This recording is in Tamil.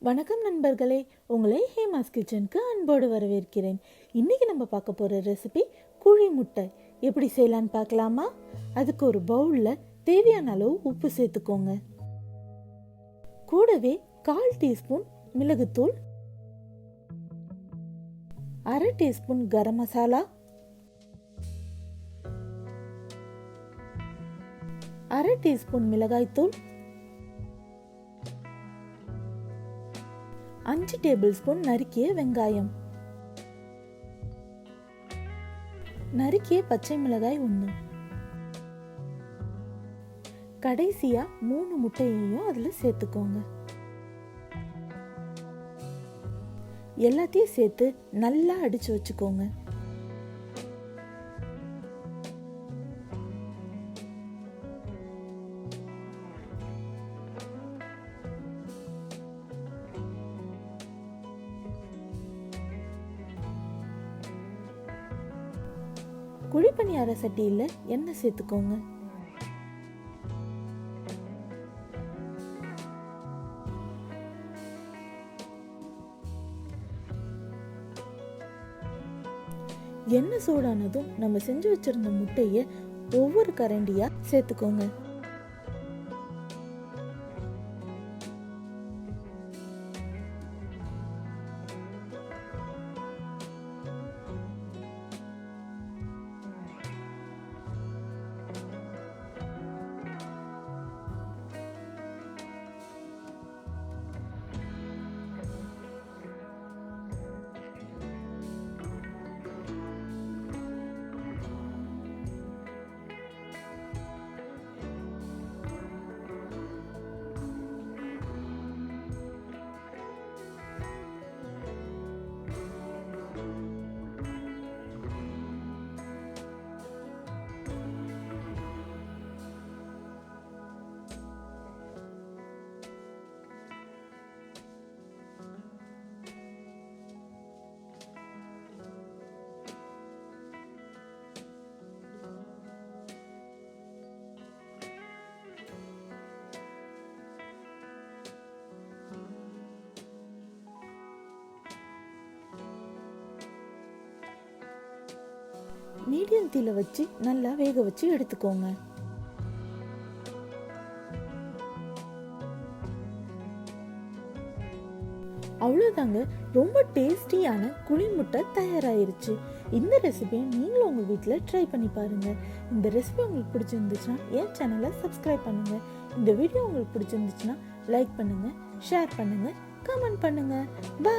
வணக்கம் நண்பர்களே, உங்களை ஹேமாஸ் கிச்சனுக்கு அன்போடு வரவேற்கிறேன். இன்றைக்கி நம்ம பார்க்க போகிற ரெசிபி குழி முட்டை. எப்படி செய்யலான்னு பார்க்கலாமா? அதுக்கு ஒரு பவுலில் தேவையான அளவு உப்பு சேர்த்துக்கோங்க. கூடவே 1/4 டீஸ்பூன் மிளகுத்தூள், 1/2 டீஸ்பூன் கரம் மசாலா, 1/2 டீஸ்பூன் மிளகாய்த்தூள், 5 டேபிள் ஸ்பூன் நறுக்கிய வெங்காயம், நறுக்கிய பச்சை மிளகாய் 1, கடைசியா 3 முட்டையையும் அதுல சேர்த்துக்கோங்க. எல்லாத்தையும் சேர்த்து நல்லா அடிச்சு வச்சுக்கோங்க. குழிப்பணியார சட்டியில் எண்ணெய் சேர்த்துக்கோங்க. எண்ணெய் சூடானதும் நம்ம செஞ்சு வச்சிருந்த முட்டைய ஒவ்வொரு கரண்டியா சேர்த்துக்கோங்க. மீடியம் தீல வச்சு நல்லா வேக வச்சு எடுத்துக்கோங்க. அவ்வளோதாங்க, ரொம்ப டேஸ்டியான குழி முட்டை தயாராயிருச்சு. இந்த ரெசிபியை நீங்களும் உங்கள் வீட்டில் ட்ரை பண்ணி பாருங்க. இந்த ரெசிபி உங்களுக்கு பிடிச்சிருந்துச்சுன்னா என் சேனலை சப்ஸ்கிரைப் பண்ணுங்க. இந்த வீடியோ உங்களுக்கு பிடிச்சிருந்துச்சுன்னா லைக் பண்ணுங்க, ஷேர் பண்ணுங்க, கமெண்ட் பண்ணுங்க. பாய்.